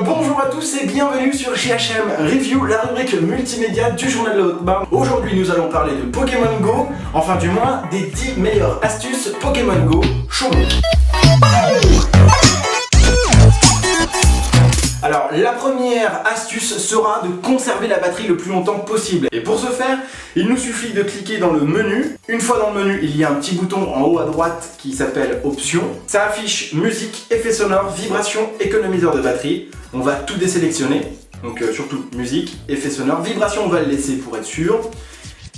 Bonjour à tous et bienvenue sur JHM Review, la rubrique multimédia du journal de Haute-Marne. Aujourd'hui nous allons parler de Pokémon Go, enfin du moins des 10 meilleures astuces Pokémon Go Chaumont. Alors la première astuce sera de conserver la batterie le plus longtemps possible. Et pour ce faire, il nous suffit de cliquer dans le menu. Une fois dans le menu, il y a un petit bouton en haut à droite qui s'appelle Options. Ça affiche musique, effets sonores, vibration, économiseur de batterie. On va tout désélectionner. Donc surtout musique, effets sonores, vibration on va le laisser pour être sûr.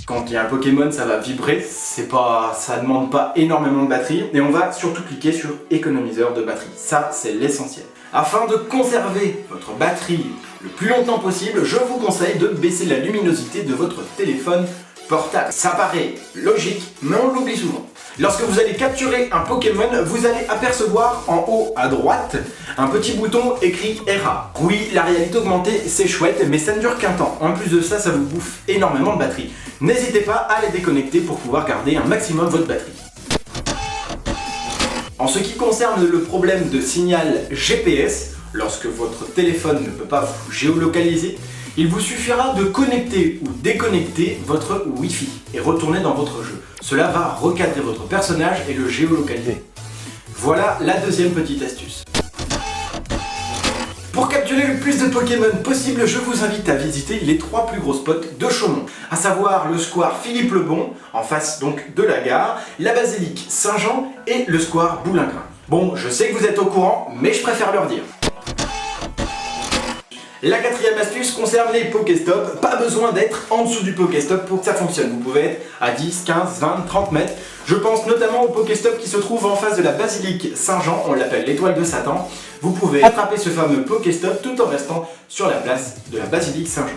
Quand il y a un Pokémon, ça va vibrer, ça demande pas énormément de batterie. Et on va surtout cliquer sur économiseur de batterie. Ça, c'est l'essentiel. Afin de conserver votre batterie le plus longtemps possible, je vous conseille de baisser la luminosité de votre téléphone portable. Ça paraît logique, mais on l'oublie souvent. Lorsque vous allez capturer un Pokémon, vous allez apercevoir en haut à droite un petit bouton écrit ERA. Oui, la réalité augmentée, c'est chouette, mais ça ne dure qu'un temps. En plus de ça, ça vous bouffe énormément de batterie. N'hésitez pas à les déconnecter pour pouvoir garder un maximum votre batterie. En ce qui concerne le problème de signal GPS, lorsque votre téléphone ne peut pas vous géolocaliser, il vous suffira de connecter ou déconnecter votre Wi-Fi et retourner dans votre jeu. Cela va recadrer votre personnage et le géolocaliser. Voilà la deuxième petite astuce. Pour capturer le plus de Pokémon possible, je vous invite à visiter les 3 plus gros spots de Chaumont, à savoir le square Philippe Lebon, en face donc de la gare, la basilique Saint-Jean et le square Boulingrin. Bon, je sais que vous êtes au courant, mais je préfère leur dire. La quatrième astuce concerne les Pokéstop. Pas besoin d'être en dessous du Pokéstop pour que ça fonctionne. Vous pouvez être à 10, 15, 20, 30 mètres. Je pense notamment au Pokéstop qui se trouve en face de la basilique Saint-Jean, on l'appelle l'étoile de Satan. Vous pouvez attraper ce fameux Pokéstop tout en restant sur la place de la basilique Saint-Jean.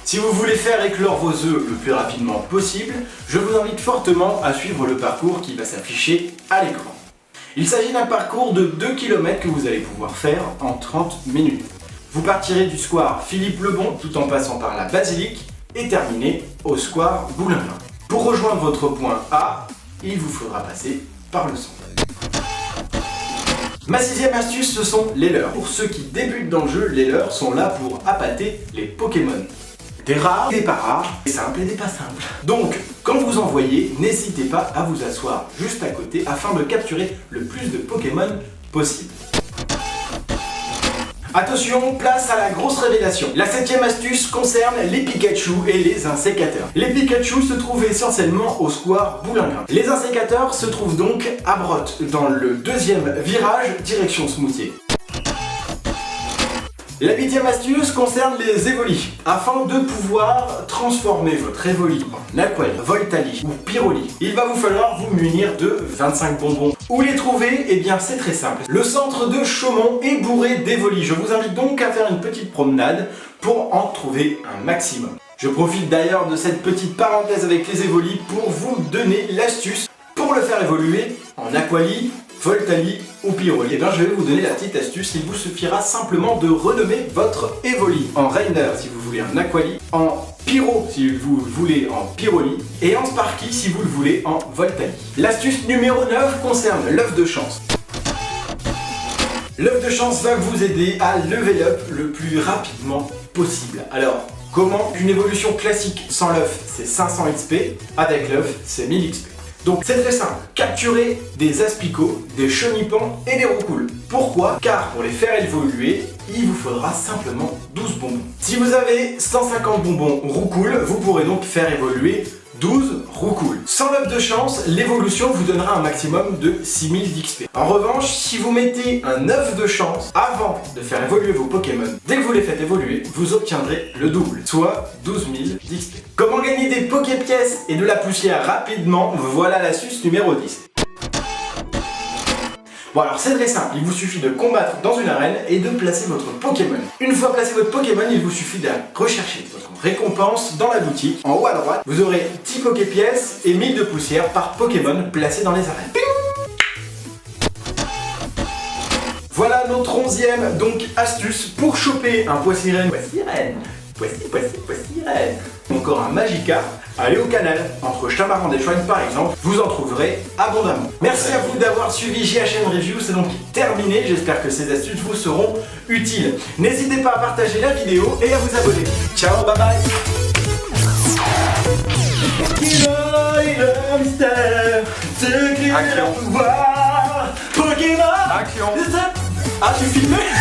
Si vous voulez faire éclore vos œufs le plus rapidement possible, je vous invite fortement à suivre le parcours qui va s'afficher à l'écran. Il s'agit d'un parcours de 2 km que vous allez pouvoir faire en 30 minutes. Vous partirez du square Philippe Lebon tout en passant par la basilique et terminez au square Boulingrin. Pour rejoindre votre point A, il vous faudra passer par le centre. Ma 6e astuce, ce sont les leurres. Pour ceux qui débutent dans le jeu, les leurres sont là pour appâter les Pokémon. Des rares, des pas rares, des simples et des pas simples. Donc, quand vous en voyez, n'hésitez pas à vous asseoir juste à côté afin de capturer le plus de Pokémon possible. Attention, place à la grosse révélation. La 7e astuce concerne les Pikachu et les insécateurs. Les Pikachu se trouvent essentiellement au square Boulingrin. Les insécateurs se trouvent donc à Brotte, dans le 2e virage direction Smoutier. La 8e astuce concerne les Evoli. Afin de pouvoir transformer votre Evoli en Aquali, Voltali ou Pyroli, il va vous falloir vous munir de 25 bonbons. Où les trouver? Eh bien c'est très simple. Le centre de Chaumont est bourré d'Evoli. Je vous invite donc à faire une petite promenade pour en trouver un maximum. Je profite d'ailleurs de cette petite parenthèse avec les Evoli pour vous donner l'astuce pour le faire évoluer en Aquali, Voltali ou Pyroli. Et bien je vais vous donner la petite astuce, il vous suffira simplement de renommer votre Evoli en Rainer si vous voulez en Aquali, en Pyro si vous le voulez en Pyroli et en Sparky si vous le voulez en Voltali. L'astuce numéro 9 concerne l'œuf de chance. L'œuf de chance va vous aider à level up le plus rapidement possible. Alors, comment? Une évolution classique sans l'œuf c'est 500 XP, avec l'œuf c'est 1000 XP. Donc c'est très simple, capturez des aspicots, des chenipans et des roucoules. Pourquoi? Car pour les faire évoluer, il vous faudra simplement 12 bonbons. Si vous avez 150 bonbons roucoules, vous pourrez donc faire évoluer 12 roucoules. Sans l'œuf de chance, l'évolution vous donnera un maximum de 6000 d'XP. En revanche, si vous mettez un œuf de chance avant de faire évoluer vos Pokémon, dès que vous les faites évoluer, vous obtiendrez le double, soit 12 000 d'XP. Comment gagner des Poképièces et de la poussière rapidement? Voilà l'astuce numéro 10. Bon alors c'est très simple, il vous suffit de combattre dans une arène et de placer votre Pokémon. Une fois placé votre Pokémon, il vous suffit de rechercher votre récompense dans la boutique. En haut à droite, vous aurez 10 Poképièces et 1000 de poussière par Pokémon placé dans les arènes. Voilà notre 11e donc astuce pour choper un Poissirène. Poissirène. ou encore un Magikarp, allez au canal. Entre Chamarande et Chouane par exemple, vous en trouverez abondamment. Merci à vous d'avoir suivi JHN Review, c'est donc terminé. J'espère que ces astuces vous seront utiles. N'hésitez pas à partager la vidéo et à vous abonner. Ciao, bye bye. Action. Pokémon. Action. Ah, tu filmais?